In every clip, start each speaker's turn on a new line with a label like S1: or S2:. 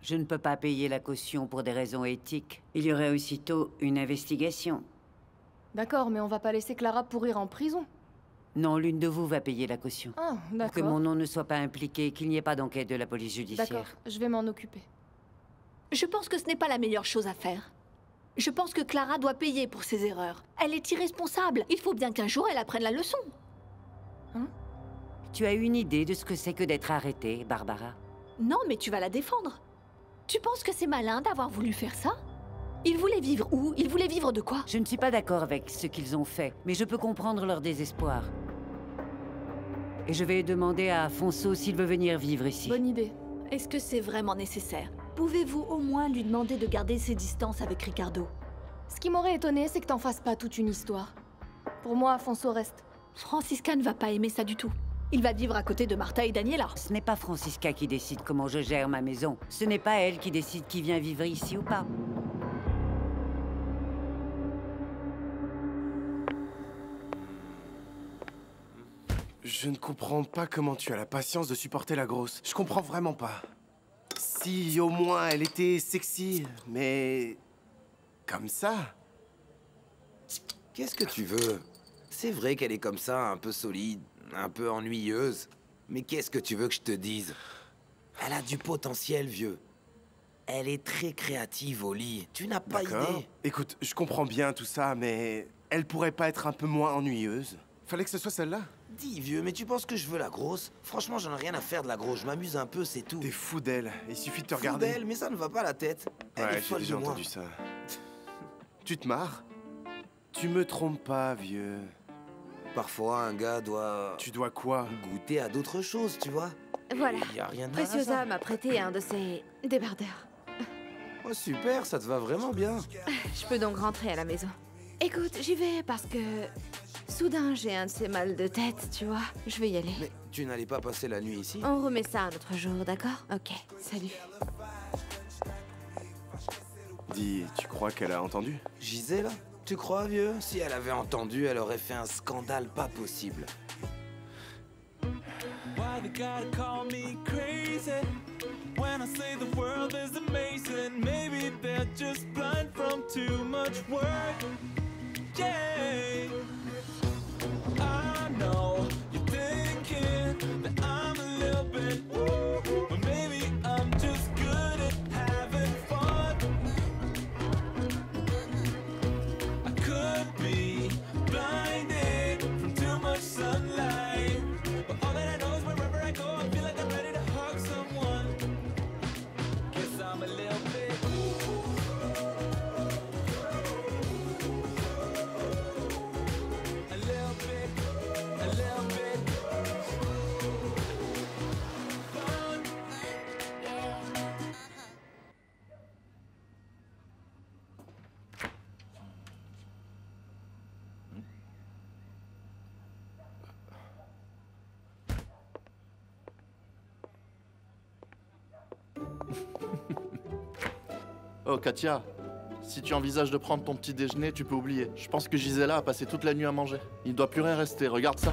S1: Je ne peux pas payer la caution pour des raisons éthiques. Il y aurait aussitôt une investigation.
S2: D'accord, mais on va pas laisser Clara pourrir en prison.
S1: Non, l'une de vous va payer la caution.
S2: Ah,
S1: Pour que
S2: d'accord.
S1: mon nom ne soit pas impliqué, qu'il n'y ait pas d'enquête de la police judiciaire.
S2: D'accord, je vais m'en occuper.
S3: Je pense que ce n'est pas la meilleure chose à faire. Je pense que Clara doit payer pour ses erreurs. Elle est irresponsable. Il faut bien qu'un jour elle apprenne la leçon.
S1: Tu as une idée de ce que c'est que d'être arrêtée, Barbara?
S3: Non, mais tu vas la défendre. Tu penses que c'est malin d'avoir voulu faire ça? Ils voulaient vivre où? Ils voulaient vivre de quoi?
S1: Je ne suis pas d'accord avec ce qu'ils ont fait, mais je peux comprendre leur désespoir. Et je vais demander à Afonso s'il veut venir vivre ici.
S2: Bonne idée.
S3: Est-ce que c'est vraiment nécessaire? Pouvez-vous au moins lui demander de garder ses distances avec Ricardo?
S2: Ce qui m'aurait étonné, c'est que t'en fasses pas toute une histoire. Pour moi, Afonso reste.
S3: Francisca ne va pas aimer ça du tout. Il va vivre à côté de Martha et Daniela.
S1: Ce n'est pas Francisca qui décide comment je gère ma maison. Ce n'est pas elle qui décide qui vient vivre ici ou pas.
S4: Je ne comprends pas comment tu as la patience de supporter la grosse. Je comprends vraiment pas. Si au moins elle était sexy, mais... comme ça?
S5: Qu'est-ce que tu veux? C'est vrai qu'elle est comme ça, un peu solide, un peu ennuyeuse. Mais qu'est-ce que tu veux que je te dise? Elle a du potentiel, vieux. Elle est très créative au lit. Tu n'as pas idée.
S4: Écoute, je comprends bien tout ça, mais... elle pourrait pas être un peu moins ennuyeuse? Fallait que ce soit celle-là?
S5: Dis, vieux, mais tu penses que je veux la grosse? Franchement, j'en ai rien à faire de la grosse. Je m'amuse un peu, c'est tout.
S4: T'es fou d'elle. Il suffit de te
S5: Fou
S4: regarder.
S5: d'elle, mais ça ne va pas la tête. Elle est
S4: Ouais, j'ai
S5: folle de
S4: déjà
S5: moi.
S4: entendu ça. Tu te marres? Tu me trompes pas, vieux.
S5: Parfois, un gars doit...
S4: Tu dois quoi?
S5: goûter à d'autres choses, tu vois.
S6: Voilà.
S5: Y a rien de mal à
S6: Preciosa
S5: ça.
S6: m'a prêté un de ses débardeurs.
S5: Oh, super, ça te va vraiment bien.
S6: Je peux donc rentrer à la maison. Écoute, j'y vais parce que... soudain, j'ai un de ces mal de tête, tu vois. Je vais y aller.
S5: Mais tu n'allais pas passer la nuit ici?
S6: On remet ça un autre jour, d'accord? Ok, salut.
S4: Dis, tu crois qu'elle a entendu?
S5: Gisèle? Tu crois, vieux? Si elle avait entendu, elle aurait fait un scandale pas possible.
S7: Why they gotta call me crazy when I say the world is amazing? Maybe they're just blind from too much work. Yeah, I know you're thinking that I'm a little bit woo, but maybe I'm just good at having fun. I could be blinded from too much sunlight, but all that I know is wherever I go, I feel like I'm ready to hug someone. Guess I'm a little bit. A little bit, a little bit fun.
S8: Oh, Katia, si tu envisages de prendre ton petit déjeuner, tu peux oublier. Je pense que Gisela a passé toute la nuit à manger. Il ne doit plus rien rester, regarde ça.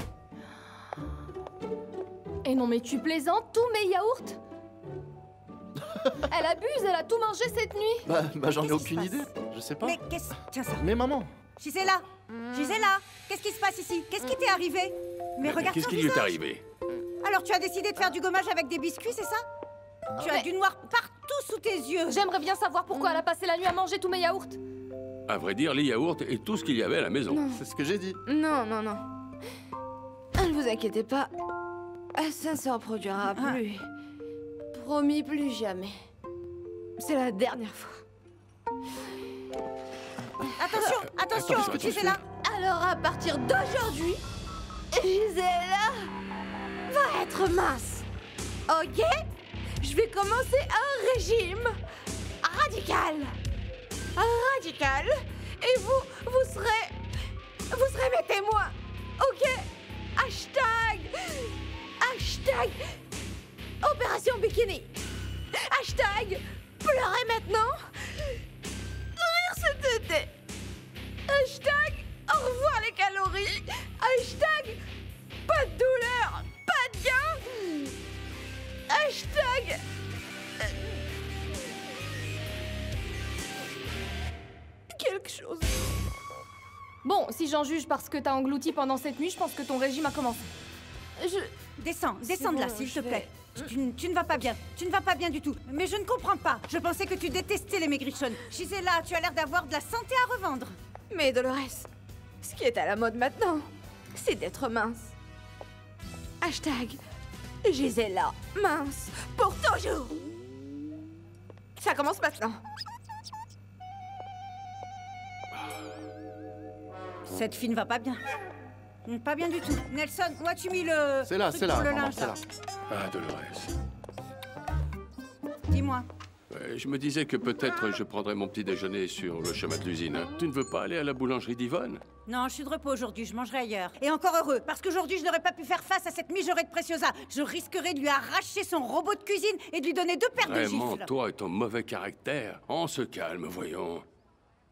S2: Et non mais tu plaisantes, tous mes yaourts? Elle abuse, elle a tout mangé cette nuit.
S8: Bah j'en ai
S9: Qu'est-ce qui se
S8: aucune
S9: passe?
S8: idée. Je sais pas.
S9: Mais qu'est-ce... Tiens ça.
S8: Mais maman,
S9: Gisela Gisela Qu'est-ce qui se passe ici? Qu'est-ce qui t'est arrivé? Mais regarde
S10: Qu'est-ce
S9: ton
S10: qui lui est
S9: visage.
S10: arrivé?
S9: Alors tu as décidé de faire du gommage avec des biscuits, c'est ça? Tu as
S2: mais-
S9: du noir partout sous tes yeux.
S2: J'aimerais bien savoir pourquoi elle a passé la nuit à manger tous mes yaourts.
S10: À vrai dire, les yaourts et tout ce qu'il y avait à la maison.
S8: c'est ce que j'ai dit.
S6: Non, non, non. Ne vous inquiétez pas. Ça ne se reproduira plus. Promis, plus jamais. C'est la dernière fois.
S9: Attention, attention,
S10: Attends, qu'est-ce que tu
S9: Gisela.
S6: Alors à partir d'aujourd'hui, Gisela va être mince. Ok? Je vais commencer un régime radical. Radical. Et vous serez mes témoins. Ok? Hashtag Opération Bikini. Hashtag Pleurer maintenant. Rire cet été. Hashtag au revoir les calories. Hashtag pas de douleur, pas de gain. Hashtag
S2: Bon, si j'en juge parce que t'as englouti pendant cette nuit, je pense que ton régime a commencé.
S9: Descends de là,
S2: bon,
S9: s'il
S2: je
S9: te
S2: vais-
S9: plaît. Tu ne vas pas bien. Tu ne vas pas bien du tout. Mais je ne comprends pas. Je pensais que tu détestais les maigrichonnes. Gisela, tu as l'air d'avoir de la santé à revendre.
S6: Mais Dolores, ce qui est à la mode maintenant, c'est d'être mince. Hashtag Gisela, mince, pour toujours. Ça commence maintenant.
S9: Cette fille ne va pas bien. Pas bien du tout. Nelson, où as-tu mis le...
S8: C'est là,
S9: truc
S8: c'est là,
S9: pour le
S8: maman,
S9: linge,
S8: c'est là.
S10: Ah, Dolores.
S9: Dis-moi.
S10: Ouais, je me disais que peut-être je prendrais mon petit déjeuner sur le chemin de l'usine. Tu ne veux pas aller à la boulangerie d'Yvonne?
S9: Non, je suis de repos aujourd'hui, je mangerai ailleurs. Et encore heureux, parce qu'aujourd'hui, je n'aurais pas pu faire face à cette mijaurée de Preciosa. Je risquerais de lui arracher son robot de cuisine et de lui donner 2 paires de
S10: Vraiment,
S9: gifles.
S10: toi et ton mauvais caractère. On se calme, voyons.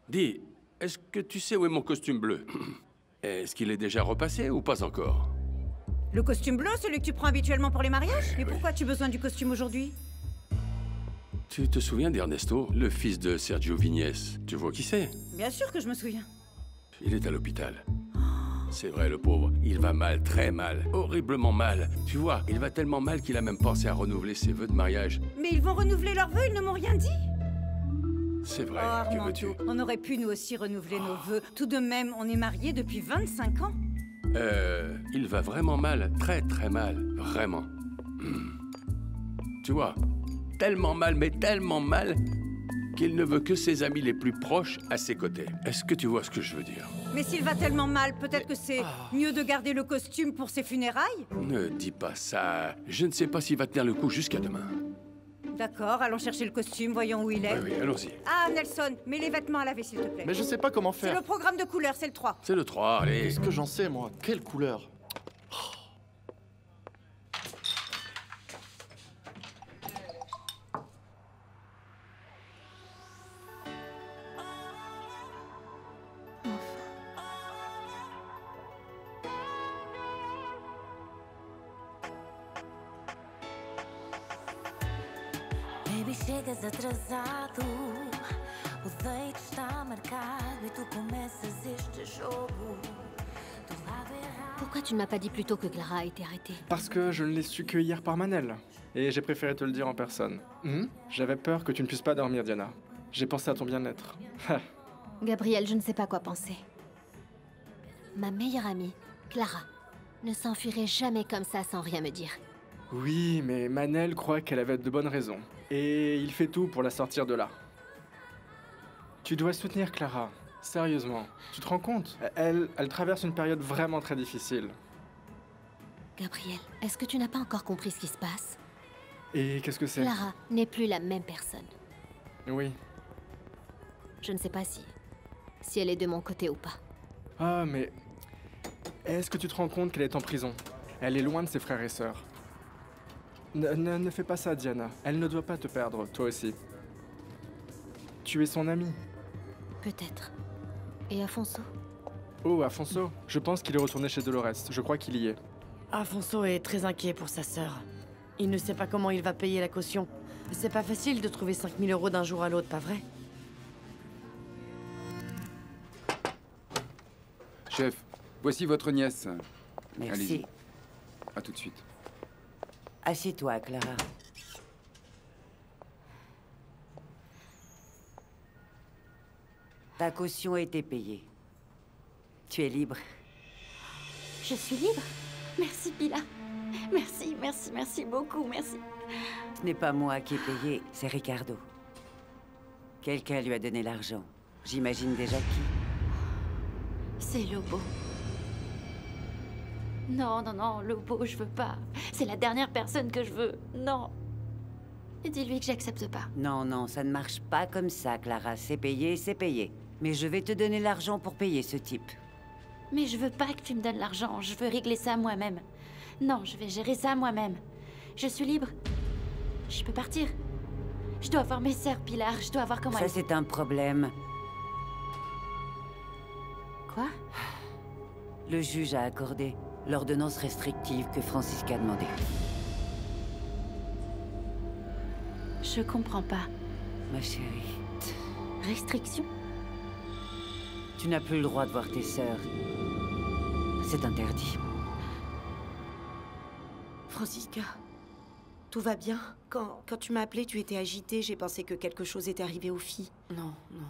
S10: Dis, est-ce que tu sais où est mon costume bleu? Est-ce qu'il est déjà repassé ou pas encore?
S9: Le costume bleu, celui que tu prends habituellement pour les mariages? Mais pourquoi as-tu besoin du costume aujourd'hui?
S10: Tu te souviens d'Ernesto, le fils de Sergio Vignès? Tu vois qui c'est?
S9: Bien sûr que je me souviens.
S10: Il est à l'hôpital. C'est vrai, le pauvre. Il va mal, très mal, horriblement mal. Tu vois, il va tellement mal qu'il a même pensé à renouveler ses vœux de mariage.
S9: Mais ils vont renouveler leurs vœux, ils ne m'ont rien dit.
S10: C'est vrai,
S9: Oh,
S10: que veux-tu?
S9: Armando, on aurait pu nous aussi renouveler nos vœux. Tout de même, on est mariés depuis 25 ans.
S10: Il va vraiment mal, très très mal, vraiment. Tu vois, tellement mal, mais tellement mal, qu'il ne veut que ses amis les plus proches à ses côtés. Est-ce que tu vois ce que je veux dire?
S9: Mais s'il va tellement mal, peut-être que c'est mieux de garder le costume pour ses funérailles?
S10: Ne dis pas ça. Je ne sais pas s'il va tenir le coup jusqu'à demain.
S9: D'accord, allons chercher le costume, voyons où il est.
S10: Oui, allons-y.
S9: Ah, Nelson, mets les vêtements à laver, s'il te plaît.
S8: Mais je sais pas comment
S9: C'est
S8: faire.
S9: le programme de couleur, c'est le 3.
S10: C'est le 3, allez.
S8: Qu'est-ce que j'en sais, moi? Quelle couleur?
S11: Baby, chegas atrasado. O date está marcado e tu começas este jogo. Do lado errado.
S12: Pourquoi tu ne m'as pas dit plus tôt que Clara a été arrêtée?
S13: Parce que je ne l'ai su que hier par Manel. Et j'ai préféré te le dire en personne. J'avais peur que tu ne puisses pas dormir, Diana. J'ai pensé à ton bien-être.
S12: Gabriel, je ne sais pas quoi penser. Ma meilleure amie, Clara, ne s'enfuirait jamais comme ça sans rien me dire.
S13: Oui, mais Manel croit qu'elle avait de bonnes raisons. Et il fait tout pour la sortir de là. Tu dois soutenir Clara. Sérieusement. Tu te rends compte? Elle traverse une période vraiment très difficile.
S12: Gabriel, est-ce que tu n'as pas encore compris ce qui se passe?
S13: Et qu'est-ce que c'est?
S12: Clara n'est plus la même personne.
S13: Oui.
S12: Je ne sais pas si elle est de mon côté ou pas.
S13: Ah, mais... Est-ce que tu te rends compte qu'elle est en prison? Elle est loin de ses frères et sœurs. Ne fais pas ça, Diana. Elle ne doit pas te perdre, toi aussi. Tu es son amie.
S12: Peut-être. Et Afonso?
S13: Oh, Afonso. Je pense qu'il est retourné chez Dolores. Je crois qu'il y est.
S14: Afonso est très inquiet pour sa sœur. Il ne sait pas comment il va payer la caution. C'est pas facile de trouver 5000 € d'un jour à l'autre, pas vrai?
S15: Chef, voici votre nièce.
S1: Merci.
S15: Allez-y. À tout de suite.
S1: Assieds-toi, Clara. Ta caution a été payée. Tu es libre.
S3: Je suis libre. Merci, Pila. Merci, merci, merci beaucoup, merci.
S1: Ce n'est pas moi qui ai payé, c'est Ricardo. Quelqu'un lui a donné l'argent. J'imagine déjà qui.
S3: C'est Lobo. Non, non, non, Lobo, je veux pas. C'est la dernière personne que je veux. Non. Dis-lui que j'accepte pas.
S1: Non, non, ça ne marche pas comme ça, Clara. C'est payé, c'est payé. Mais je vais te donner l'argent pour payer ce type.
S3: Mais je veux pas que tu me donnes l'argent. Je veux régler ça moi-même. Non, je vais gérer ça moi-même. Je suis libre. Je peux partir. Je dois voir mes sœurs, Pilar. Je dois voir comment
S1: Ça,
S3: elles...
S1: c'est un problème.
S3: Quoi?
S1: Le juge a accordé l'ordonnance restrictive que Francisca a demandée.
S3: Je comprends pas.
S1: Ma chérie.
S3: Restriction?
S1: Tu n'as plus le droit de voir tes sœurs. C'est interdit.
S14: Francisca, tout va bien? Quand tu m'as appelée, tu étais agitée. J'ai pensé que quelque chose était arrivé aux filles.
S16: Non, non.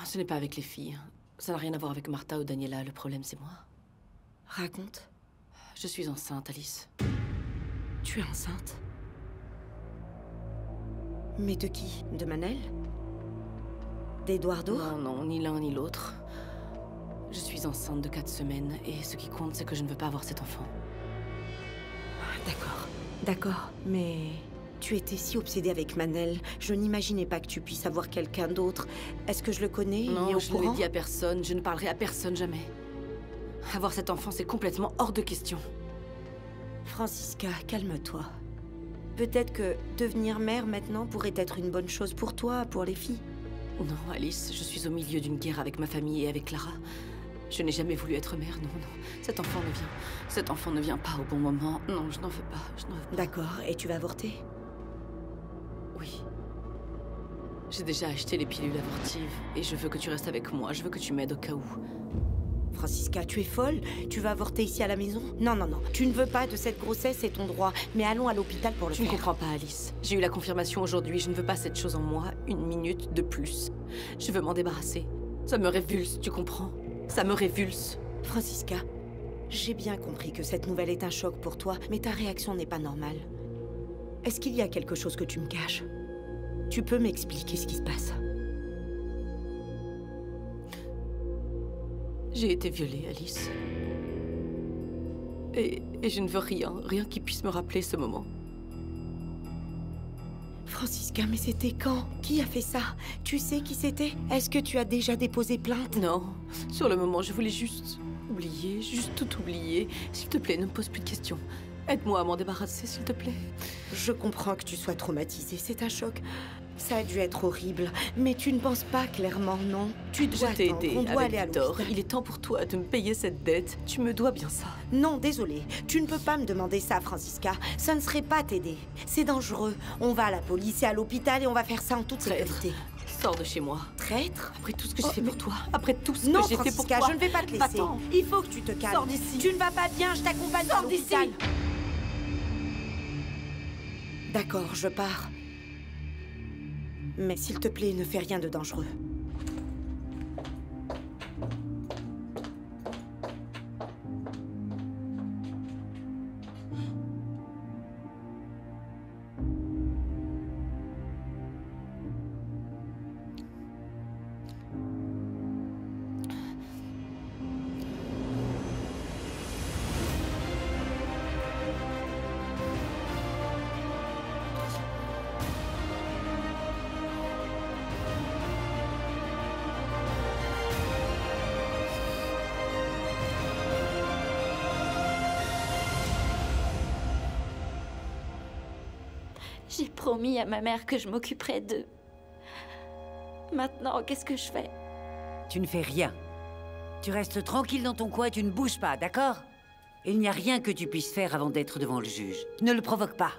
S16: Ce n'est pas avec les filles. Ça n'a rien à voir avec Martha ou Daniela. Le problème, c'est moi.
S14: Raconte.
S16: Je suis enceinte, Alice.
S14: Tu es enceinte? Mais de qui? De Manel? D'Eduardo?
S16: Non, non, ni l'un ni l'autre. Je suis enceinte de 4 semaines et ce qui compte, c'est que je ne veux pas avoir cet enfant.
S14: D'accord, d'accord. Mais tu étais si obsédée avec Manel, je n'imaginais pas que tu puisses avoir quelqu'un d'autre. Est-ce que je le connais? Il est
S16: Non,
S14: au
S16: je ne
S14: courant?
S16: l'ai dit à personne. Je ne parlerai à personne jamais. Avoir cet enfant, c'est complètement hors de question.
S14: Francisca, calme-toi. Peut-être que devenir mère maintenant pourrait être une bonne chose pour toi, pour les filles.
S16: Non, Alice, je suis au milieu d'une guerre avec ma famille et avec Clara. Je n'ai jamais voulu être mère, non, non. Cet enfant ne vient pas au bon moment. Non, je n'en veux pas, je n'en veux pas.
S14: D'accord, et tu vas avorter?
S16: Oui. J'ai déjà acheté les pilules abortives et je veux que tu restes avec moi. Je veux que tu m'aides au cas où.
S14: Francisca, tu es folle? Tu vas avorter ici à la maison? Non, non, non. Tu ne veux pas de cette grossesse, c'est ton droit. Mais allons à l'hôpital pour le faire.
S16: Tu ne comprends pas, Alice. J'ai eu la confirmation aujourd'hui. Je ne veux pas cette chose en moi une minute de plus. Je veux m'en débarrasser. Ça me révulse, tu comprends? Ça me révulse.
S14: Francisca, j'ai bien compris que cette nouvelle est un choc pour toi, mais ta réaction n'est pas normale. Est-ce qu'il y a quelque chose que tu me caches? Tu peux m'expliquer ce qui se passe?
S16: J'ai été violée, Alice. Et je ne veux rien qui puisse me rappeler ce moment.
S14: Francisca, mais c'était quand? Qui a fait ça? Tu sais qui c'était? Est-ce que tu as déjà déposé plainte?
S16: Non. Sur le moment, je voulais juste oublier, juste tout oublier. S'il te plaît, ne me pose plus de questions. Aide-moi à m'en débarrasser, s'il te plaît.
S14: Je comprends que tu sois traumatisée, c'est un choc. Ça a dû être horrible, mais tu ne penses pas clairement, non? Tu dois
S16: Je t'ai
S14: attendre,
S16: aidé
S14: on doit
S16: avec
S14: aller à
S16: Victor.
S14: l'hôpital.
S16: Il est temps pour toi de me payer cette dette. Tu me dois bien ça.
S14: Non, désolé. Tu ne peux pas me demander ça, Francisca. Ça ne serait pas t'aider. C'est dangereux. On va à la police et à l'hôpital et on va faire ça en toute sécurité.
S16: Sors de chez moi.
S14: Traître?
S16: Après tout ce que j'ai fait pour toi. Après tout ce
S14: Non,
S16: que j'ai fait pour
S14: Francisca,
S16: toi.
S14: je ne vais pas te laisser.
S16: Va-t'en.
S14: Il faut que tu te calmes.
S16: Sors d'ici.
S14: Tu ne vas pas bien, je t'accompagne à l'hôpital. D'accord, je pars. Mais s'il te plaît, ne fais rien de dangereux.
S3: J'ai promis à ma mère que je m'occuperais d'eux. Maintenant, qu'est-ce que je fais?
S1: Tu ne fais rien. Tu restes tranquille dans ton coin, tu ne bouges pas, d'accord? Il n'y a rien que tu puisses faire avant d'être devant le juge. Ne le provoque pas.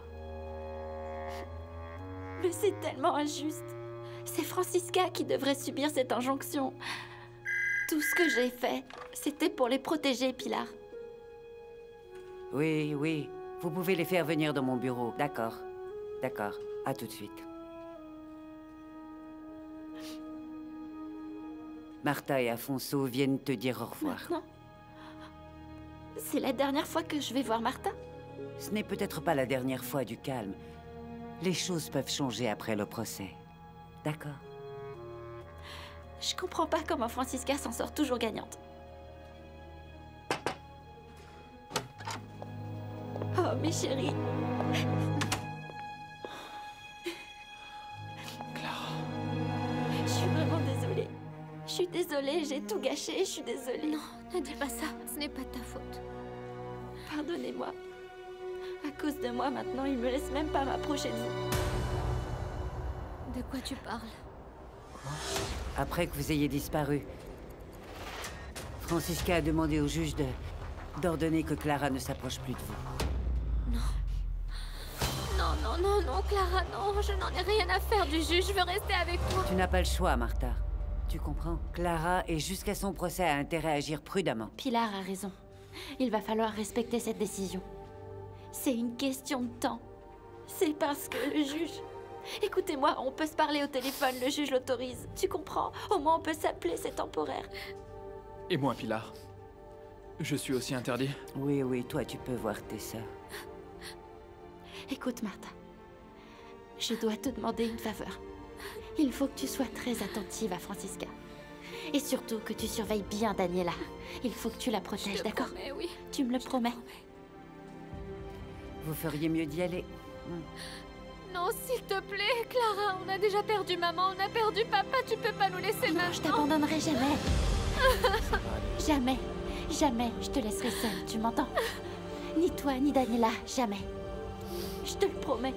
S3: Mais c'est tellement injuste. C'est Francisca qui devrait subir cette injonction. Tout ce que j'ai fait, c'était pour les protéger, Pilar.
S1: Oui, oui. Vous pouvez les faire venir dans mon bureau. D'accord. D'accord. À tout de suite. Martha et Afonso viennent te dire au revoir.
S3: Maintenant? C'est la dernière fois que je vais voir Martha?
S1: Ce n'est peut-être pas la dernière fois, du calme. Les choses peuvent changer après le procès. D'accord?
S3: Je comprends pas comment Francisca s'en sort toujours gagnante. Oh, mes chéris. Je suis vraiment désolée. Je suis désolée, j'ai tout gâché, je suis désolée.
S12: Non, ne dis pas ça, ce n'est pas ta faute.
S3: Pardonnez-moi. À cause de moi, maintenant, il me laisse même pas m'approcher de vous.
S12: De quoi tu parles?
S1: Après que vous ayez disparu, Francisca a demandé au juge d'ordonner que Clara ne s'approche plus de vous.
S12: Non. Non, non, non, non, Clara, non, je n'en ai rien à faire du juge, je veux rester avec toi.
S1: Tu n'as pas le choix, Martha. Tu comprends? Clara, et jusqu'à son procès, a intérêt à agir prudemment.
S3: Pilar a raison. Il va falloir respecter cette décision. C'est une question de temps. C'est parce que le juge... Écoutez-moi, on peut se parler au téléphone, le juge l'autorise. Tu comprends? Au moins on peut s'appeler, c'est temporaire.
S17: Et moi, Pilar? Je suis aussi interdit?
S1: Oui, oui, toi tu peux voir tes sœurs.
S3: Écoute, Martha. Je dois te demander une faveur. Il faut que tu sois très attentive à Francisca. Et surtout que tu surveilles bien Daniela. Il faut que tu la protèges, d'accord?
S2: Oui.
S3: Tu me le promets?
S1: Vous feriez mieux d'y aller.
S2: Non, s'il te plaît, Clara, on a déjà perdu maman, on a perdu papa, tu peux pas nous laisser maintenant.
S3: Je t'abandonnerai jamais. Jamais, jamais je te laisserai seule, tu m'entends? Ni toi, ni Daniela, jamais. Je te le promets.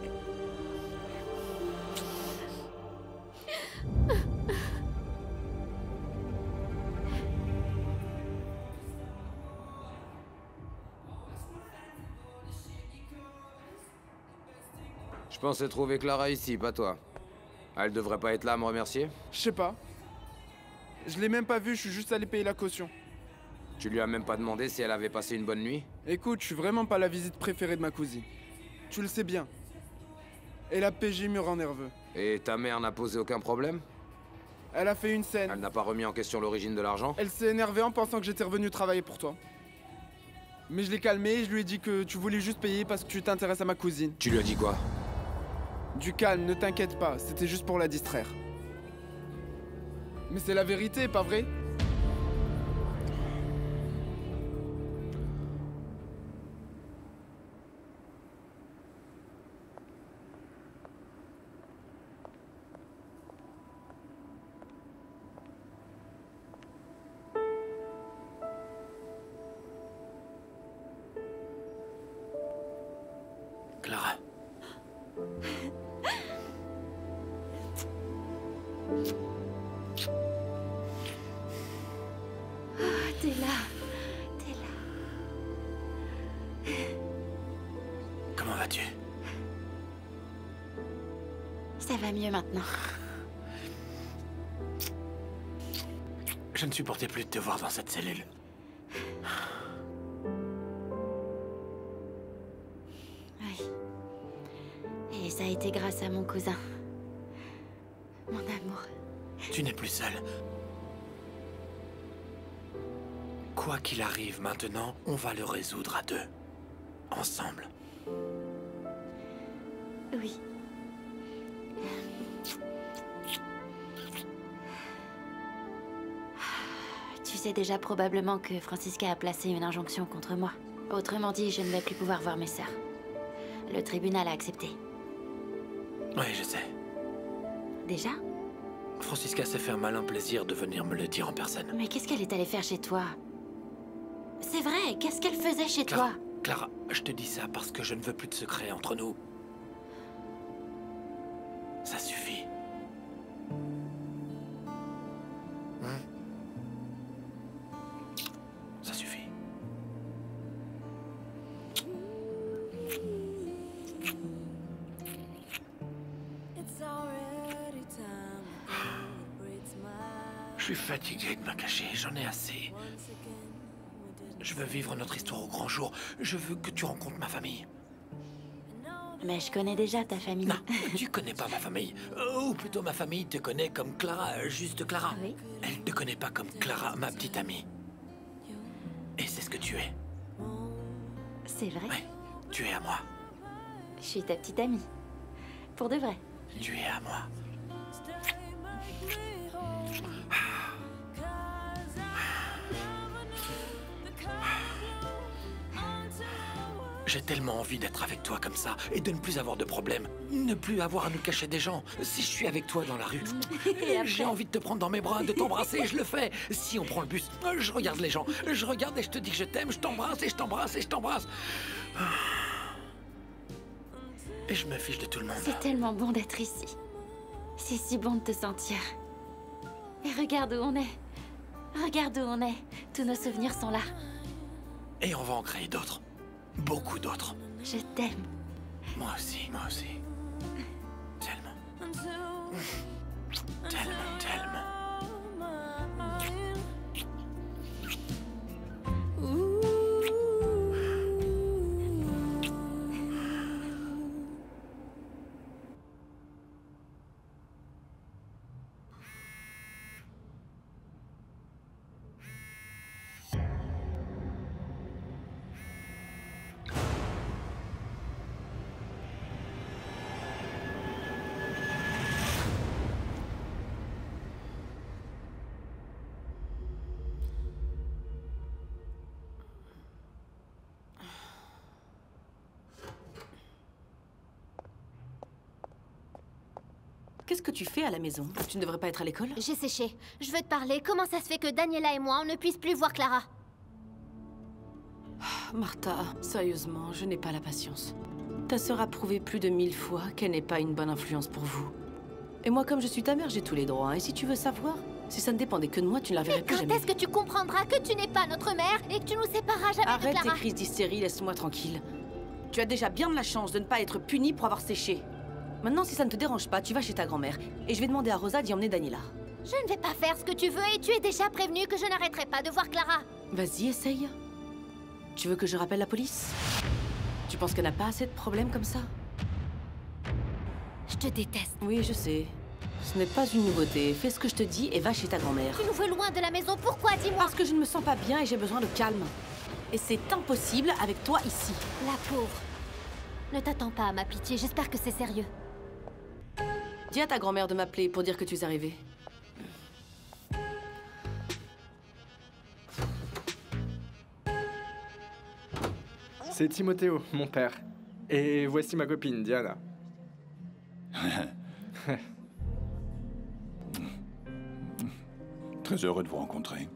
S5: Je pensais trouver Clara ici, pas toi. Elle devrait pas être là à me remercier?
S13: Je sais pas. Je l'ai même pas vue, je suis juste allé payer la caution.
S5: Tu lui as même pas demandé si elle avait passé une bonne nuit?
S13: Écoute, je suis vraiment pas la visite préférée de ma cousine. Tu le sais bien. Et la PJ me rend nerveux.
S5: Et ta mère n'a posé aucun problème?
S13: Elle a fait une scène.
S5: Elle n'a pas remis en question l'origine de l'argent?
S13: Elle s'est énervée en pensant que j'étais revenu travailler pour toi. Mais je l'ai calmée et je lui ai dit que tu voulais juste payer parce que tu t'intéresses à ma cousine.
S5: Tu lui as dit quoi?
S13: Du calme, ne t'inquiète pas, c'était juste pour la distraire. Mais c'est la vérité, pas vrai?
S4: Clara.
S3: T'es là. T'es là.
S4: Comment vas-tu?
S3: Ça va mieux maintenant.
S4: Je ne supportais plus de te voir dans cette cellule.
S3: Oui. Et ça a été grâce à mon cousin. Mon amour.
S4: Tu n'es plus seule. Quoi qu'il arrive maintenant, on va le résoudre à deux. Ensemble.
S3: Oui. Tu sais déjà probablement que Francisca a placé une injonction contre moi. Autrement dit, je ne vais plus pouvoir voir mes sœurs. Le tribunal a accepté.
S4: Oui, je sais.
S3: Déjà?
S4: Francisca s'est fait un malin plaisir de venir me le dire en personne.
S3: Mais qu'est-ce qu'elle est allée faire chez toi? C'est vrai, qu'est-ce qu'elle faisait chez toi?
S4: Clara, je te dis ça parce que je ne veux plus de secrets entre nous. Ça suffit. Ça suffit. Je suis fatigué de me cacher, j'en ai assez. Je veux vivre notre histoire au grand jour. Je veux que tu rencontres ma famille.
S3: Mais je connais déjà ta famille.
S4: Non, tu connais pas ma famille. Ou plutôt ma famille te connaît comme Clara, juste Clara.
S3: Oui.
S4: Elle te connaît pas comme Clara, ma petite amie. Et c'est ce que tu es.
S3: C'est vrai?
S4: Oui, tu es à moi.
S3: Je suis ta petite amie. Pour de vrai.
S4: Tu es à moi. J'ai tellement envie d'être avec toi comme ça et de ne plus avoir de problème. Ne plus avoir à nous cacher des gens. Si je suis avec toi dans la rue, j'ai envie de te prendre dans mes bras, de t'embrasser, je le fais. Si on prend le bus, je regarde les gens. Je regarde et je te dis que je t'aime, je t'embrasse et je t'embrasse et je t'embrasse. Et je me fiche de tout le monde.
S3: C'est tellement bon d'être ici. C'est si bon de te sentir. Et regarde où on est. Regarde où on est. Tous nos souvenirs sont là.
S4: Et on va en créer d'autres. Beaucoup d'autres.
S3: Je t'aime.
S4: Moi aussi, moi aussi. Tellement. Tellement, tellement.
S16: Qu'est-ce que tu fais à la maison? Tu ne devrais pas être à l'école?
S12: J'ai séché. Je veux te parler. Comment ça se fait que Daniela et moi, on ne puisse plus voir Clara?
S16: Martha, sérieusement, je n'ai pas la patience. Ta sœur a prouvé plus de 1000 fois qu'elle n'est pas une bonne influence pour vous. Et moi, comme je suis ta mère, j'ai tous les droits. Et si tu veux savoir, si ça ne dépendait que de moi, tu ne la verrais plus jamais.
S12: Quand est-ce que tu comprendras que tu n'es pas notre mère et que tu nous sépareras jamais de Clara?
S16: Arrête tes crises d'hystérie, laisse-moi tranquille. Tu as déjà bien de la chance de ne pas être punie pour avoir séché. Maintenant, si ça ne te dérange pas, tu vas chez ta grand-mère. Et je vais demander à Rosa d'y emmener Daniela.
S12: Je ne vais pas faire ce que tu veux et tu es déjà prévenue que je n'arrêterai pas de voir Clara.
S16: Vas-y, essaye. Tu veux que je rappelle la police? Tu penses qu'elle n'a pas assez de problèmes comme ça?
S12: Je te déteste.
S16: Oui, je sais. Ce n'est pas une nouveauté. Fais ce que je te dis et va chez ta grand-mère.
S12: Tu nous veux loin de la maison, pourquoi, dis-moi?
S16: Parce que je ne me sens pas bien et j'ai besoin de calme. Et c'est impossible avec toi ici.
S12: La pauvre. Ne t'attends pas à ma pitié, j'espère que c'est sérieux.
S16: Dis à ta grand-mère de m'appeler pour dire que tu es arrivée.
S13: C'est Timothéo, mon père. Et voici ma copine, Diana.
S18: Très heureux de vous rencontrer.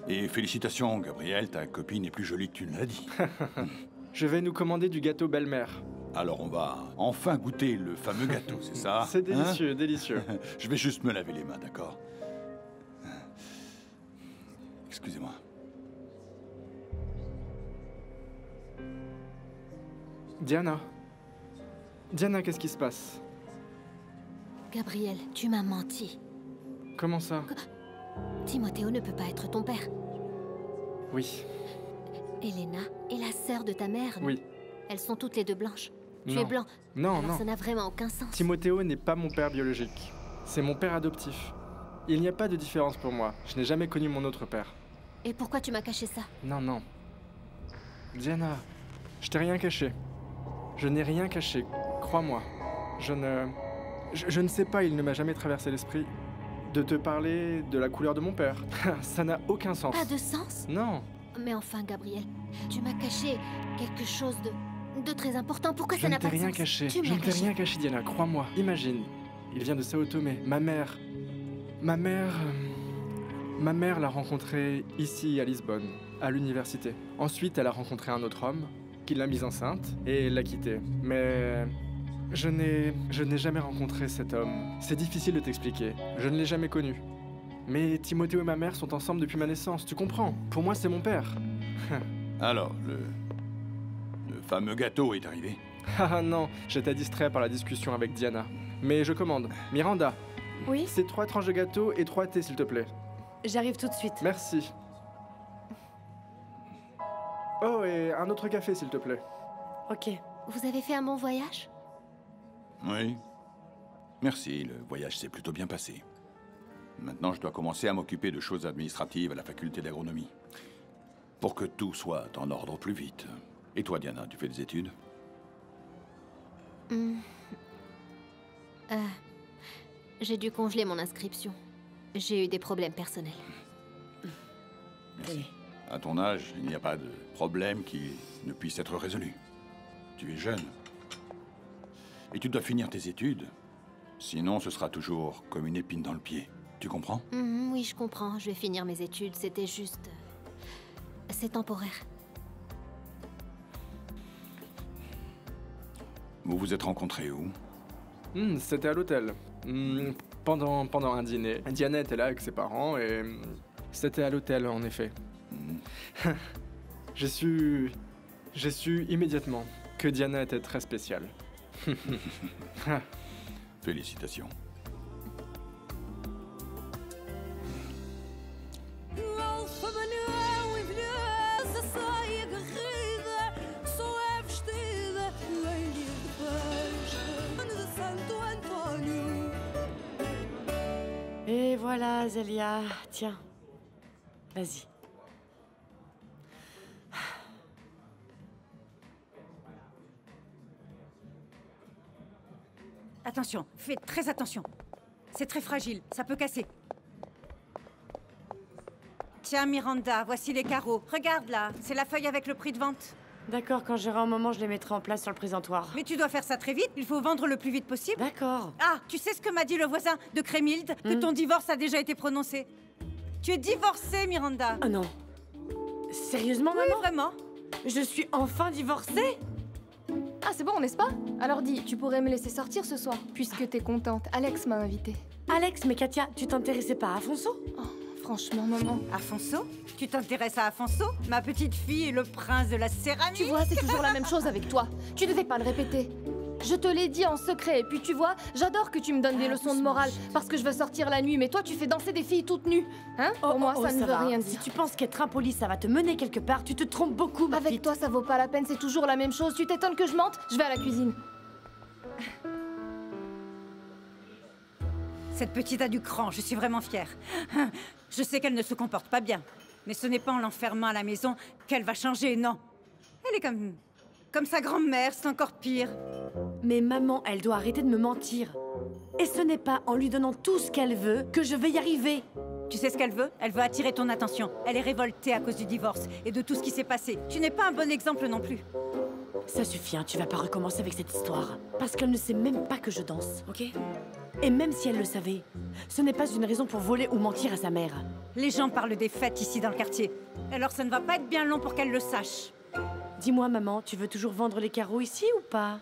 S18: Et félicitations, Gabriel, ta copine est plus jolie que tu ne l'as dit.
S13: Je vais nous commander du gâteau belle-mère.
S18: Alors on va enfin goûter le fameux gâteau, c'est ça?
S13: C'est délicieux, délicieux.
S18: Je vais juste me laver les mains, d'accord? Excusez-moi.
S13: Diana. Diana, qu'est-ce qui se passe?
S12: Gabriel, tu m'as menti.
S13: Comment ça?
S12: Timothéo ne peut pas être ton père.
S13: Oui.
S12: Elena est la sœur de ta mère. Non?
S13: Oui.
S12: Elles sont toutes les deux blanches. Tu
S13: Non.
S12: es blanc.
S13: Non,
S12: Alors
S13: non.
S12: ça n'a vraiment aucun sens.
S13: Timothéo n'est pas mon père biologique. C'est mon père adoptif. Il n'y a pas de différence pour moi. Je n'ai jamais connu mon autre père.
S12: Et pourquoi tu m'as caché ça?
S13: Non, non. Diana, je t'ai rien caché. Je n'ai rien caché, crois-moi. Je ne sais pas, il ne m'a jamais traversé l'esprit de te parler de la couleur de mon père. Ça n'a aucun sens.
S12: Pas de sens?
S13: Non.
S12: Mais enfin, Gabriel, tu m'as caché quelque chose de très important. Pourquoi ça n'a pas de sens?
S13: Je ne t'ai rien caché.
S12: Tu
S13: Je
S12: m'as
S13: ne t'ai
S12: caché.
S13: rien caché, Diana, crois-moi. Imagine, il vient de Sao Tomé. Ma mère l'a rencontré ici à Lisbonne, à l'université. Ensuite, elle a rencontré un autre homme qui l'a mise enceinte et l'a quittée. Mais je n'ai jamais rencontré cet homme. C'est difficile de t'expliquer. Je ne l'ai jamais connu. Mais Timothéo et ma mère sont ensemble depuis ma naissance, tu comprends? Pour moi, c'est mon père.
S18: Alors, le fameux gâteau est arrivé.
S13: Ah non, j'étais distrait par la discussion avec Diana. Mais je commande. Miranda.
S6: Oui?
S13: C'est 3 tranches de gâteau et 3 thés, s'il te plaît.
S6: J'arrive tout de suite.
S13: Merci. Oh, et un autre café, s'il te plaît.
S6: Ok.
S12: Vous avez fait un bon voyage?
S18: Oui. Merci, le voyage s'est plutôt bien passé. Maintenant, je dois commencer à m'occuper de choses administratives à la faculté d'agronomie. Pour que tout soit en ordre plus vite. Et toi, Diana, tu fais des études?
S12: J'ai dû congeler mon inscription. J'ai eu des problèmes personnels.
S18: Merci. À ton âge, il n'y a pas de problème qui ne puisse être résolu. Tu es jeune. Et tu dois finir tes études. Sinon, ce sera toujours comme une épine dans le pied. Tu comprends?
S12: Oui, je comprends. Je vais finir mes études. C'était juste... C'est temporaire.
S18: Vous vous êtes rencontrés où?
S13: C'était à l'hôtel. Pendant un dîner. Diana était là avec ses parents et... C'était à l'hôtel, en effet. J'ai su immédiatement que Diana était très spéciale.
S18: Félicitations.
S16: Voilà, Zélia. Tiens. Vas-y.
S9: Attention, fais très attention. C'est très fragile, ça peut casser. Tiens, Miranda, voici les carreaux. Regarde là, c'est la feuille avec le prix de vente.
S16: D'accord, quand j'aurai un moment, je les mettrai en place sur le présentoir.
S9: Mais tu dois faire ça très vite, il faut vendre le plus vite possible.
S16: D'accord.
S9: Ah, tu sais ce que m'a dit le voisin de Crémilde? Que ton divorce a déjà été prononcé. Tu es divorcée, Miranda.
S16: Ah non. Sérieusement, maman?
S9: Oui, vraiment.
S16: Je suis enfin divorcée?
S2: Ah, c'est bon, n'est-ce pas? Alors dis, tu pourrais me laisser sortir ce soir, puisque t'es contente. Alex m'a invitée.
S16: Alex, mais Katia, tu t'intéressais pas à Afonso?
S2: Oh, franchement, maman.
S9: Afonso? Tu t'intéresses à Afonso? Ma petite fille et le prince de la céramique?
S2: Tu vois, c'est toujours la même chose avec toi. Tu devais pas le répéter. Je te l'ai dit en secret, et puis tu vois, j'adore que tu me donnes des leçons de morale, parce que je veux sortir la nuit, mais toi tu fais danser des filles toutes nues. Hein? Pour moi, ça ne veut rien dire.
S16: Si tu penses qu'être impoli, ça va te mener quelque part, tu te trompes beaucoup, ma
S2: Avec
S16: petite.
S2: toi, ça vaut pas la peine, c'est toujours la même chose. Tu t'étonnes que je mente? Je vais à la cuisine.
S9: Cette petite a du cran, je suis vraiment fière. Je sais qu'elle ne se comporte pas bien, mais ce n'est pas en l'enfermant à la maison qu'elle va changer, non. Elle est comme sa grand-mère, c'est encore pire.
S16: Mais maman, elle doit arrêter de me mentir. Et ce n'est pas en lui donnant tout ce qu'elle veut que je vais y arriver.
S9: Tu sais ce qu'elle veut? Elle veut attirer ton attention. Elle est révoltée à cause du divorce et de tout ce qui s'est passé. Tu n'es pas un bon exemple non plus.
S16: Ça suffit, hein, tu vas pas recommencer avec cette histoire. Parce qu'elle ne sait même pas que je danse, ok? Et même si elle le savait, ce n'est pas une raison pour voler ou mentir à sa mère.
S9: Les gens parlent des fêtes ici dans le quartier. Alors ça ne va pas être bien long pour qu'elle le sache.
S16: Dis-moi, maman, tu veux toujours vendre les carreaux ici ou pas?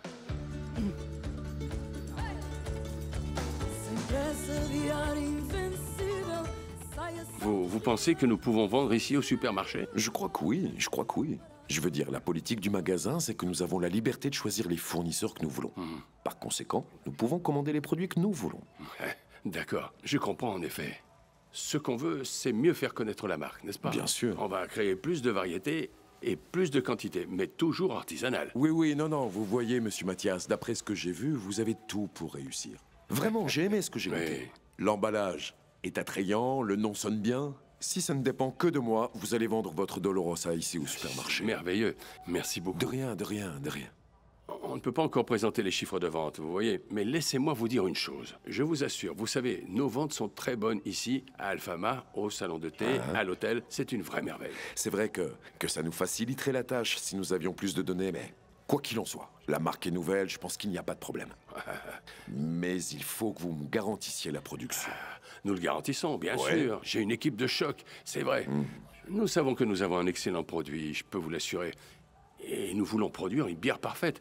S10: Vous pensez que nous pouvons vendre ici au supermarché?
S19: Je crois que oui, Je veux dire, la politique du magasin, c'est que nous avons la liberté de choisir les fournisseurs que nous voulons. Par conséquent, nous pouvons commander les produits que nous voulons.
S10: D'accord, je comprends en effet. Ce qu'on veut, c'est mieux faire connaître la marque, n'est-ce pas?
S19: Bien sûr.
S10: On va créer plus de variétés et plus de quantité, mais toujours artisanale.
S19: Oui, non, vous voyez, monsieur Mathias, d'après ce que j'ai vu, vous avez tout pour réussir. Vraiment, j'ai aimé ce que j'ai noté. L'emballage est attrayant, le nom sonne bien. Si ça ne dépend que de moi, vous allez vendre votre Dolorosa ici au supermarché.
S10: Merveilleux. Merci beaucoup.
S19: De rien.
S10: On ne peut pas encore présenter les chiffres de vente, vous voyez. Mais laissez-moi vous dire une chose. Je vous assure, vous savez, nos ventes sont très bonnes ici, à Alfama, au salon de thé, à l'hôtel. C'est une vraie merveille.
S19: C'est vrai que ça nous faciliterait la tâche si nous avions plus de données, mais quoi qu'il en soit, la marque est nouvelle, je pense qu'il n'y a pas de problème. Mais il faut que vous me garantissiez la production.
S10: Nous le garantissons, bien sûr. J'ai une équipe de choc, c'est vrai. Nous savons que nous avons un excellent produit, je peux vous l'assurer. Et nous voulons produire une bière parfaite.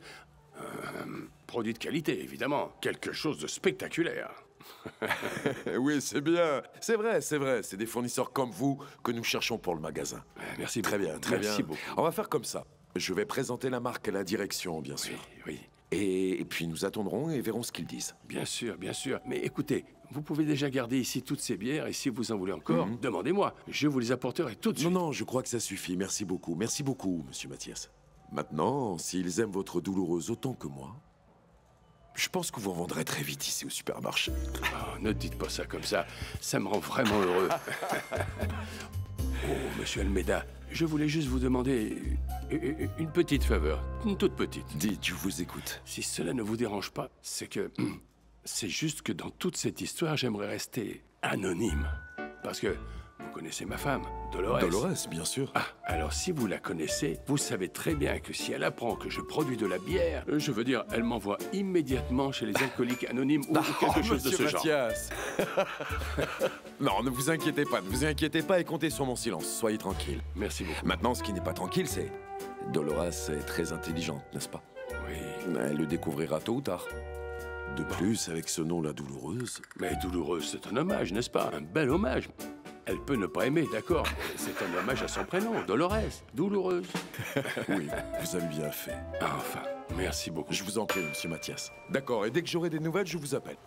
S10: Produit de qualité, évidemment. Quelque chose de spectaculaire.
S19: Oui, c'est bien. C'est vrai. C'est des fournisseurs comme vous que nous cherchons pour le magasin.
S10: Merci
S19: très
S10: beaucoup.
S19: bien, très
S10: Merci
S19: bien.
S10: beaucoup.
S19: On va faire comme ça. Je vais présenter la marque à la direction, bien sûr.
S10: Oui.
S19: Et puis nous attendrons et verrons ce qu'ils disent.
S10: Bien sûr. Mais écoutez, vous pouvez déjà garder ici toutes ces bières et si vous en voulez encore, demandez-moi. Je vous les apporterai tout de suite.
S19: Non, je crois que ça suffit. Merci beaucoup, monsieur Mathias. Maintenant, s'ils aiment votre douloureuse autant que moi, je pense que vous en vendrez très vite ici au supermarché.
S10: Oh, ne dites pas ça comme ça. Ça me rend vraiment heureux. Oh, monsieur Almeida, je voulais juste vous demander une petite faveur. Une toute petite.
S19: Dites, je vous écoute.
S10: Si cela ne vous dérange pas, c'est que... C'est juste que dans toute cette histoire, j'aimerais rester anonyme. Parce que vous connaissez ma femme, Dolores.
S19: Dolores, bien sûr.
S10: Ah, alors si vous la connaissez, vous savez très bien que si elle apprend que je produis de la bière, je veux dire, elle m'envoie immédiatement chez les alcooliques anonymes ou quelque chose de ce
S19: Mathias. Genre. Non, ne vous inquiétez pas et comptez sur mon silence. Soyez tranquille.
S10: Merci beaucoup.
S19: Maintenant, ce qui n'est pas tranquille, c'est... Dolores est très intelligente, n'est-ce pas?
S10: Oui.
S19: Elle le découvrira tôt ou tard. De plus, avec ce nom-là, Douloureuse...
S10: Mais Douloureuse, c'est un hommage, n'est-ce pas? Un bel hommage. Elle peut ne pas aimer, d'accord. C'est un hommage à son prénom, Dolores, Douloureuse.
S19: Oui, vous avez bien fait.
S10: Enfin, merci beaucoup.
S19: Je vous en prie, monsieur Mathias. D'accord, et dès que j'aurai des nouvelles, je vous appelle.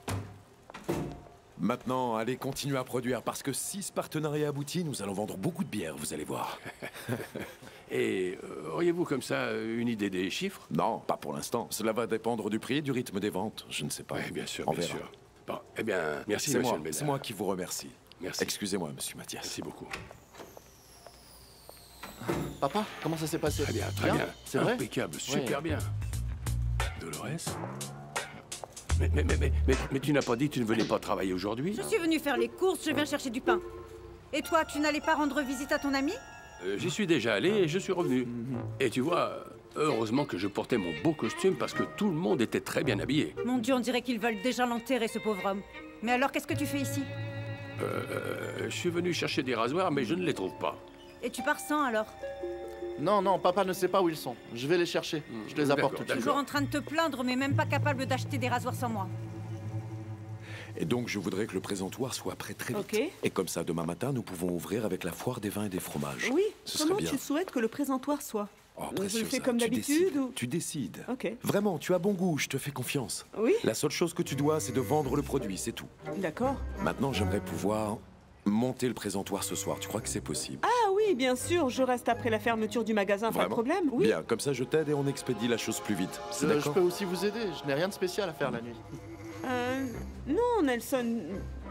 S19: Maintenant, allez continuer à produire, parce que si ce partenariat aboutit, nous allons vendre beaucoup de bières, vous allez voir.
S10: Et auriez-vous comme ça une idée des chiffres?
S19: Non, pas pour l'instant. Cela va dépendre du prix et du rythme des ventes. Je ne sais pas.
S10: Oui, bien sûr,
S19: On
S10: bien
S19: verra.
S10: sûr. Bon, eh bien, merci,
S19: C'est
S10: monsieur
S19: moi,
S10: Almeida.
S19: c'est moi qui vous remercie.
S10: Merci.
S19: Excusez-moi, monsieur Mathias.
S10: Merci beaucoup.
S8: Papa, comment ça s'est passé?
S10: Très bien, très bien.
S8: C'est vrai?
S10: Impeccable,
S8: Ouais.
S10: super bien. Dolores? Mais tu n'as pas dit que tu ne venais pas travailler aujourd'hui?
S9: Je suis venue faire les courses, je viens chercher du pain. Et toi, tu n'allais pas rendre visite à ton ami?
S10: J'y suis déjà allé et je suis revenu. Et tu vois, heureusement que je portais mon beau costume parce que tout le monde était très bien habillé.
S9: Mon Dieu, on dirait qu'ils veulent déjà l'enterrer, ce pauvre homme. Mais alors, qu'est-ce que tu fais ici?
S10: Je suis venu chercher des rasoirs, mais je ne les trouve pas.
S9: Et tu pars sans, alors?
S8: Non, non, papa ne sait pas où ils sont. Je vais les chercher. Je les apporte tout de suite.
S9: Toujours en train de te plaindre, mais même pas capable d'acheter des rasoirs sans moi.
S19: Et donc, je voudrais que le présentoir soit prêt très vite.
S20: Ok.
S19: Et comme ça, demain matin, nous pouvons ouvrir avec la foire des vins et des fromages.
S20: Oui,
S19: Ce serait
S20: comment
S19: bien.
S20: tu souhaites que le présentoir soit?
S19: Oh,
S20: Je le
S19: Preciosa,
S20: fais comme
S19: tu
S20: d'habitude
S19: décides.
S20: ou...
S19: Tu décides.
S20: Ok.
S19: Vraiment, tu as bon goût, je te fais confiance.
S20: Oui.
S19: La seule chose que tu dois, c'est de vendre le produit, c'est tout.
S20: D'accord.
S19: Maintenant, j'aimerais pouvoir monter le présentoir ce soir. Tu crois que c'est possible?
S20: Ah oui, bien sûr, je reste après la fermeture du magasin, pas de
S19: Vraiment?
S20: problème. Oui.
S19: Bien, comme ça, je t'aide et on expédie la chose plus vite. C'est
S8: Je
S19: d'accord?
S8: peux aussi vous aider. Je n'ai rien de spécial à faire la nuit.
S20: Non, Nelson,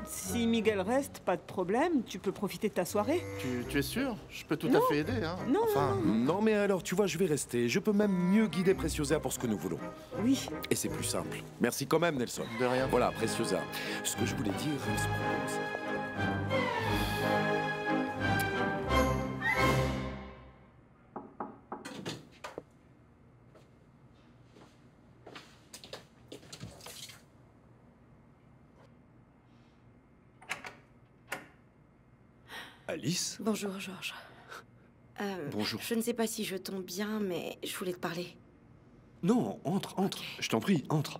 S20: si Miguel reste, pas de problème, tu peux profiter de ta soirée.
S8: Tu es sûr? Je peux tout
S20: Non.
S8: à fait aider, hein.
S20: Non,
S8: Enfin,
S19: Non, mais alors, tu vois, je vais rester. Je peux même mieux guider Preciosa pour ce que nous voulons.
S20: Oui.
S19: Et c'est plus simple. Merci quand même, Nelson.
S8: De rien.
S19: Voilà, Preciosa. Ce que je voulais dire en ce moment, c'est-
S21: Alice?
S14: Bonjour, Georges.
S21: Bonjour.
S14: Je ne sais pas si je tombe bien, mais je voulais te parler.
S21: Non, entre, entre. Je t'en prie, entre.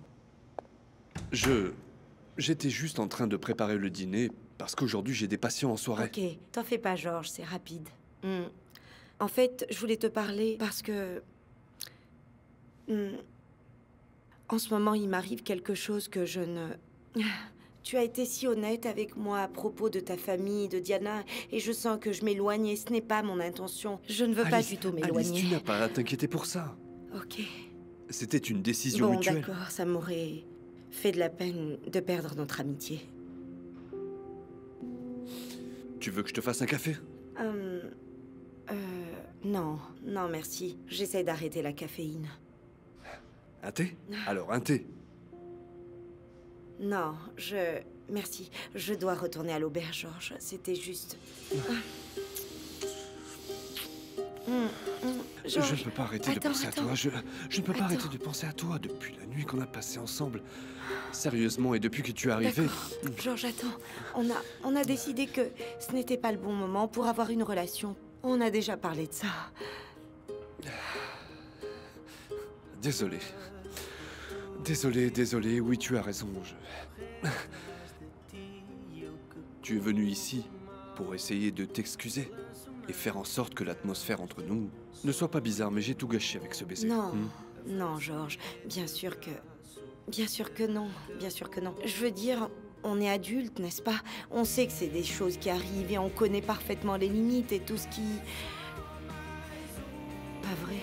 S21: J'étais juste en train de préparer le dîner parce qu'aujourd'hui j'ai des patients en soirée.
S14: Ok, t'en fais pas, Georges, c'est rapide. En fait, je voulais te parler parce que... En ce moment, il m'arrive quelque chose que je ne... Tu as été si honnête avec moi à propos de ta famille, de Diana, et je sens que je m'éloigne et ce n'est pas mon intention. Je ne veux pas du tout m'éloigner.
S21: Alice, tu n'as pas à t'inquiéter pour ça.
S14: Ok.
S21: C'était une décision
S14: Bon,
S21: mutuelle.
S14: d'accord, ça m'aurait fait de la peine de perdre notre amitié.
S21: Tu veux que je te fasse un café?
S14: Non, non merci. J'essaie d'arrêter la caféine.
S21: Un thé? Alors, un thé.
S14: Non, Merci. Je dois retourner à l'auberge, Georges. C'était juste...
S21: Je ne peux pas arrêter de penser à toi. Je ne peux pas
S14: Attends.
S21: arrêter de penser à toi depuis la nuit qu'on a passée ensemble. Sérieusement, et depuis que tu es arrivé...
S14: Georges, attends. On a décidé que ce n'était pas le bon moment pour avoir une relation. On a déjà parlé de ça.
S21: Désolé. Désolé, oui, tu as raison. Tu es venu ici pour essayer de t'excuser et faire en sorte que l'atmosphère entre nous ne soit pas bizarre, mais j'ai tout gâché avec ce baiser.
S14: Non, non, Georges. Bien sûr que non. Bien sûr que non. Je veux dire, on est adultes, n'est-ce pas? On sait que c'est des choses qui arrivent et on connaît parfaitement les limites et tout ce qui... Pas vrai.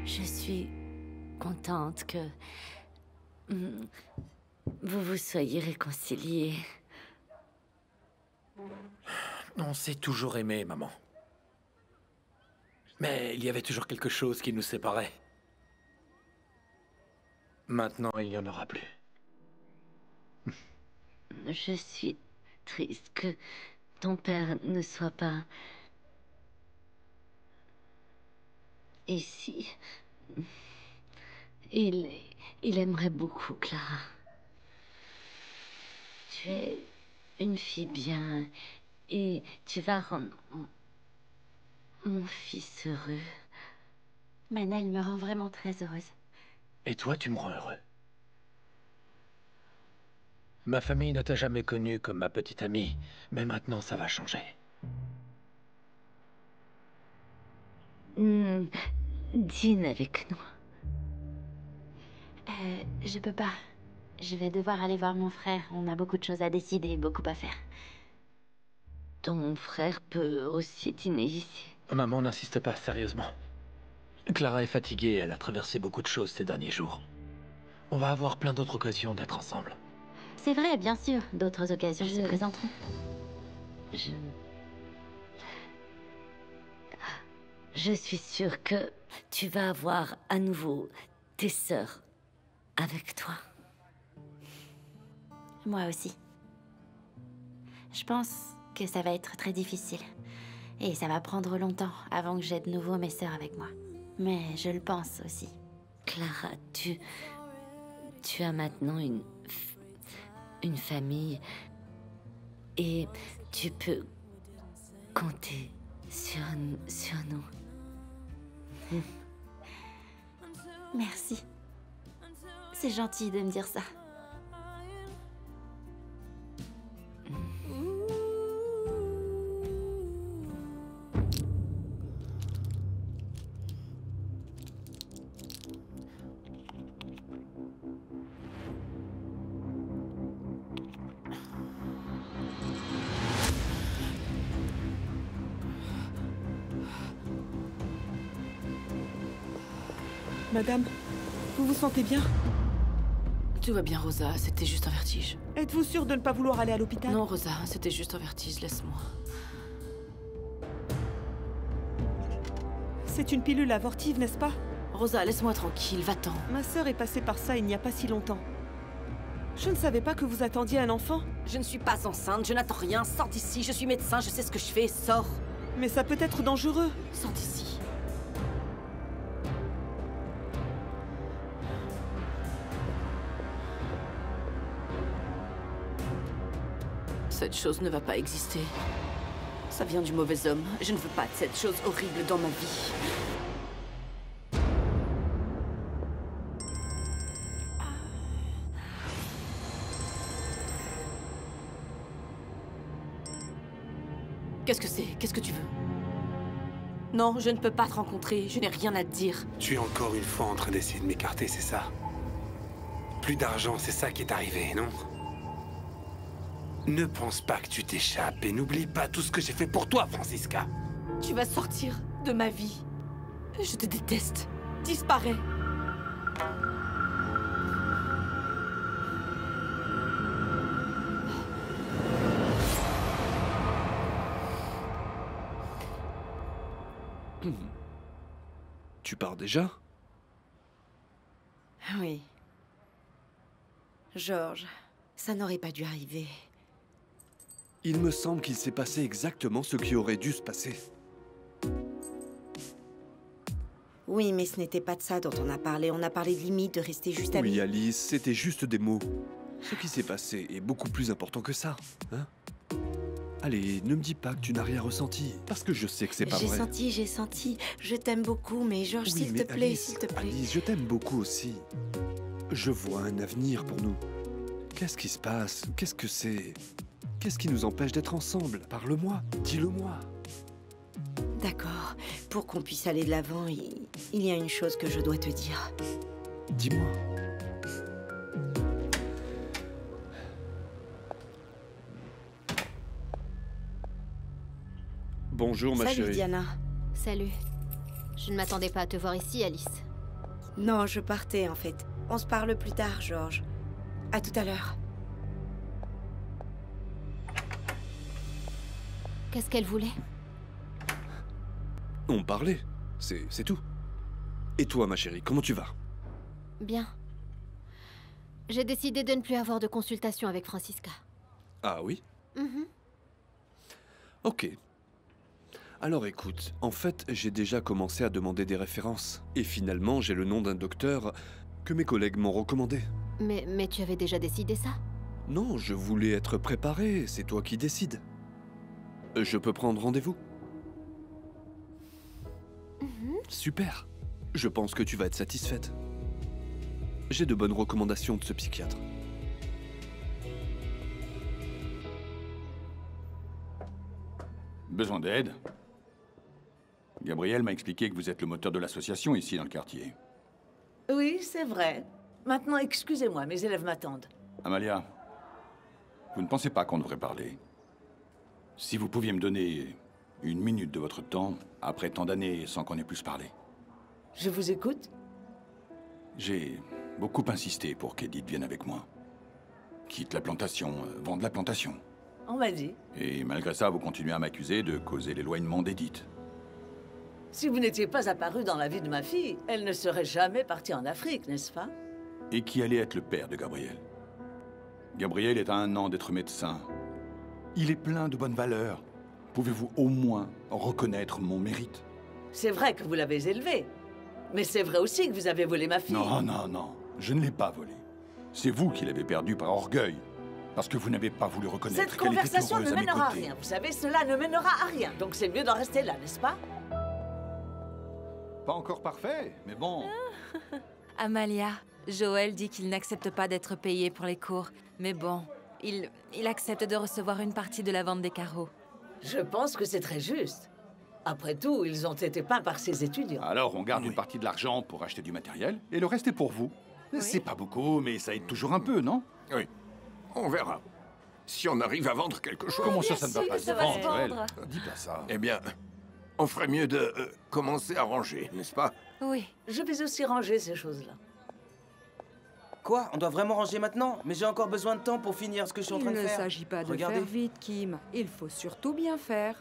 S11: Je suis contente que vous vous soyez réconciliés.
S4: On s'est toujours aimé, maman. Mais il y avait toujours quelque chose qui nous séparait. Maintenant, il n'y en aura plus.
S11: Je suis triste que ton père ne soit pas ici. Il aimerait beaucoup Clara. Tu es une fille bien et tu vas rendre mon fils heureux. Manel me rend vraiment très heureuse.
S4: Et toi, tu me rends heureux. Ma famille ne t'a jamais connue comme ma petite amie, mais maintenant ça va changer.
S11: Dîne avec nous.
S3: Je peux pas. Je vais devoir aller voir mon frère. On a beaucoup de choses à décider, beaucoup à faire.
S11: Ton frère peut aussi dîner ici.
S7: Maman, n'insiste pas, sérieusement. Clara est fatiguée, elle a traversé beaucoup de choses ces derniers jours. On va avoir plein d'autres occasions d'être ensemble.
S11: C'est vrai, bien sûr. D'autres occasions se présenteront.
S1: Je suis sûre que tu vas avoir à nouveau tes sœurs avec toi.
S3: Moi aussi. Je pense que ça va être très difficile. Et ça va prendre longtemps avant que j'aie de nouveau mes sœurs avec moi. Mais je le pense aussi.
S1: Clara, tu as maintenant une famille et tu peux compter sur nous.
S3: Merci. C'est gentil de me dire ça.
S20: Madame, vous vous sentez bien?
S16: Tout va bien, Rosa. C'était juste un vertige.
S20: Êtes-vous sûre de ne pas vouloir aller à l'hôpital?
S16: Non, Rosa. C'était juste un vertige. Laisse-moi.
S20: C'est une pilule abortive, n'est-ce pas?
S16: Rosa, laisse-moi tranquille. Va-t'en.
S20: Ma sœur est passée par ça il n'y a pas si longtemps. Je ne savais pas que vous attendiez un enfant.
S16: Je ne suis pas enceinte. Je n'attends rien. Sors d'ici. Je suis médecin. Je sais ce que je fais. Sors.
S20: Mais ça peut être dangereux.
S16: Sors d'ici. Cette chose ne va pas exister. Ça vient du mauvais homme. Je ne veux pas de cette chose horrible dans ma vie. Qu'est-ce que c'est? Qu'est-ce que tu veux? Non, je ne peux pas te rencontrer. Je n'ai rien à te dire.
S22: Tu es encore une fois en train d'essayer de m'écarter, c'est ça? Plus d'argent, c'est ça qui est arrivé, non? Ne pense pas que tu t'échappes et n'oublie pas tout ce que j'ai fait pour toi, Francisca.
S16: Tu vas sortir de ma vie. Je te déteste. Disparais.
S21: Tu pars déjà?
S14: Oui. Georges, ça n'aurait pas dû arriver.
S21: Il me semble qu'il s'est passé exactement ce qui aurait dû se passer.
S14: Oui, mais ce n'était pas de ça dont on a parlé. On a parlé de limite, de rester juste amis.
S21: Oui, Alice, c'était juste des mots. Ce qui s'est passé est beaucoup plus important que ça, hein? Allez, ne me dis pas que tu n'as rien ressenti, parce que je sais que c'est pas vrai.
S14: J'ai senti. Je t'aime beaucoup, mais Georges,
S21: Oui,
S14: s'il
S21: mais
S14: te plaît,
S21: Alice,
S14: s'il te plaît.
S21: Alice, je t'aime beaucoup aussi. Je vois un avenir pour nous. Qu'est-ce qui se passe? Qu'est-ce que c'est? Qu'est-ce qui nous empêche d'être ensemble? Parle-moi, dis-le-moi.
S14: D'accord. Pour qu'on puisse aller de l'avant, il y a une chose que je dois te dire.
S21: Dis-moi. Bonjour, ma chérie.
S14: Salut, Diana.
S12: Salut. Je ne m'attendais pas à te voir ici, Alice.
S14: Non, je partais, en fait. On se parle plus tard, Georges. À tout à l'heure.
S12: Qu'est-ce qu'elle voulait?
S21: On parlait, c'est tout. Et toi, ma chérie, comment tu vas?
S12: Bien. J'ai décidé de ne plus avoir de consultation avec Francisca.
S21: Ah oui?
S12: Mhm.
S21: Ok. Alors écoute, en fait, j'ai déjà commencé à demander des références. Et finalement, j'ai le nom d'un docteur que mes collègues m'ont recommandé.
S12: Mais tu avais déjà décidé ça?
S21: Non, je voulais être préparé, c'est toi qui décides. Je peux prendre rendez-vous? Super. Je pense que tu vas être satisfaite. J'ai de bonnes recommandations de ce psychiatre.
S18: Besoin d'aide? Gabriel m'a expliqué que vous êtes le moteur de l'association ici dans le quartier.
S23: Oui, c'est vrai. Maintenant, excusez-moi, mes élèves m'attendent.
S18: Amalia, vous ne pensez pas qu'on devrait parler? Si vous pouviez me donner Une minute de votre temps, après tant d'années sans qu'on ait pu se parler.
S23: Je vous écoute.
S18: J'ai beaucoup insisté pour qu'Edith vienne avec moi. Quitte la plantation, vende la plantation.
S23: On m'a dit.
S18: Et malgré ça, vous continuez à m'accuser de causer l'éloignement d'Edith.
S23: Si vous n'étiez pas apparu dans la vie de ma fille, elle ne serait jamais partie en Afrique, n'est-ce pas?
S18: Et qui allait être le père de Gabriel? Gabriel est à 1 an d'être médecin. Il est plein de bonnes valeurs. Pouvez-vous au moins reconnaître mon mérite?
S23: C'est vrai que vous l'avez élevée. Mais c'est vrai aussi que vous avez volé ma fille.
S18: Non, non, non. Je ne l'ai pas volée. C'est vous qui l'avez perdue par orgueil. Parce que vous n'avez pas voulu reconnaître
S23: Cette
S18: qu'elle était
S23: conversation
S18: heureuse
S23: ne
S18: à mes
S23: mènera à
S18: côtés.
S23: rien. Vous savez, cela ne mènera à rien. Donc c'est mieux d'en rester là, n'est-ce pas?
S18: Pas encore parfait, mais bon.
S5: Amalia, Joël dit qu'il n'accepte pas d'être payé pour les cours. Mais bon, il accepte de recevoir une partie de la vente des carreaux.
S23: Je pense que c'est très juste. Après tout, ils ont été peints par ces étudiants.
S18: Alors on garde une partie de l'argent pour acheter du matériel, et le reste est pour vous. C'est pas beaucoup, mais ça aide toujours un peu, non?
S4: Oui. On verra. Si on arrive à vendre quelque chose.
S18: Comment ça, ça ne va pas se vendre, Joël?
S4: Dis pas ça. Eh bien, on ferait mieux de commencer à ranger, n'est-ce pas?
S5: Oui.
S23: Je vais aussi ranger ces choses-là.
S15: Quoi? On doit vraiment ranger maintenant? Mais j'ai encore besoin de temps pour finir ce que je suis en train de
S17: Il ne
S15: faire.
S17: s'agit pas de
S15: Regardez.
S17: faire vite, Kim. Il faut surtout bien faire.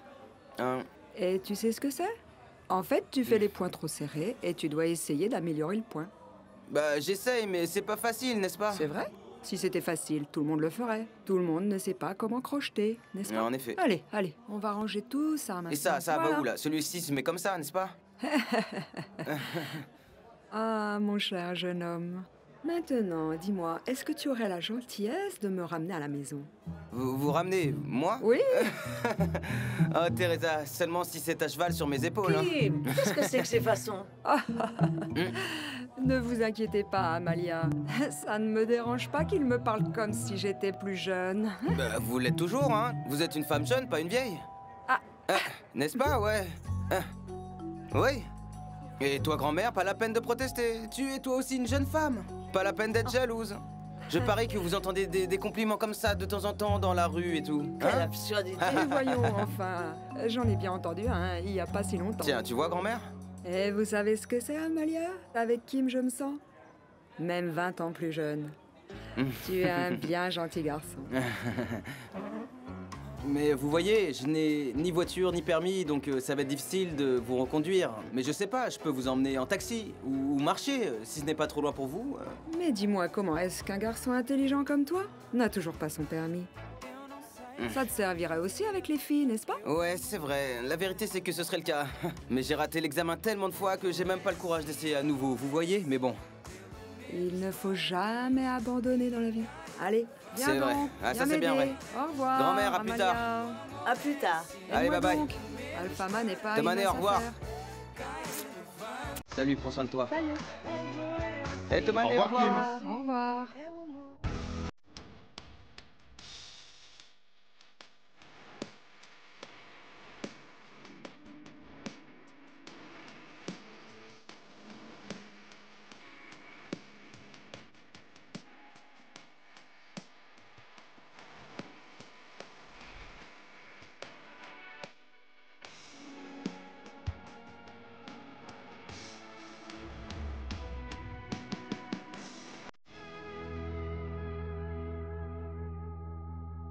S15: Hein?
S17: Et tu sais ce que c'est? En fait, tu fais les points trop serrés et tu dois essayer d'améliorer le point.
S15: Bah, j'essaye, mais c'est pas facile, n'est-ce pas?
S17: C'est vrai? Si c'était facile, tout le monde le ferait. Tout le monde ne sait pas comment crocheter, n'est-ce pas?
S15: En effet.
S17: Allez, allez, on va ranger tout ça maintenant.
S15: Et ça va
S17: Voilà.
S15: où là? Celui-ci se met comme ça, n'est-ce pas?
S17: Ah, mon cher jeune homme. Maintenant, dis-moi, est-ce que tu aurais la gentillesse de me ramener à la maison?
S15: Vous ramenez moi?
S17: Oui.
S15: Oh, Teresa, seulement si c'est à cheval sur mes épaules. hein.
S23: Kim, qu'est-ce que c'est que ces façons?
S17: Ne vous inquiétez pas, Amalia. Ça ne me dérange pas qu'il me parle comme si j'étais plus jeune.
S15: Bah, vous l'êtes toujours, hein? Vous êtes une femme jeune, pas une vieille.
S17: Ah.
S15: N'est-ce pas, ouais? Oui. Et toi, grand-mère, pas la peine de protester. Tu es toi aussi une jeune femme. Pas la peine d'être jalouse. Je parie que vous entendez des compliments comme ça de temps en temps dans la rue et tout.
S23: Quelle absurdité.
S17: Et voyons, enfin, j'en ai bien entendu un, il y a pas si longtemps.
S15: Tiens, tu vois, grand-mère?
S17: Et vous savez ce que c'est, Amalia? Avec Kim, je me sens même 20 ans plus jeune. Tu es un bien gentil garçon.
S15: Mais vous voyez, je n'ai ni voiture ni permis, donc ça va être difficile de vous reconduire. Mais je sais pas, je peux vous emmener en taxi ou marcher, si ce n'est pas trop loin pour vous.
S17: Mais dis-moi, comment est-ce qu'un garçon intelligent comme toi n'a toujours pas son permis? Ça te servirait aussi avec les filles, n'est-ce pas?
S15: Ouais, c'est vrai. La vérité, c'est que ce serait le cas. Mais j'ai raté l'examen tellement de fois que j'ai même pas le courage d'essayer à nouveau, vous voyez? Mais bon.
S17: Il ne faut jamais abandonner dans la vie. Allez, viens
S15: C'est
S17: donc.
S15: vrai. Ah, ça,
S17: viens
S15: c'est bien
S17: m'aider.
S15: vrai.
S17: Au revoir.
S15: Grand-mère, à plus
S17: Amalia.
S15: tard.
S23: À plus tard.
S15: Allez,
S17: Aide-moi
S15: bye bye.
S17: donc. Alphama n'est pas
S15: Demain,
S17: une
S15: au revoir.
S17: affaire.
S15: Salut, prends soin de toi.
S17: Salut.
S15: Et Thomas,
S17: Au
S15: au
S17: revoir,
S15: revoir.
S17: Kim. Au revoir.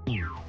S24: You.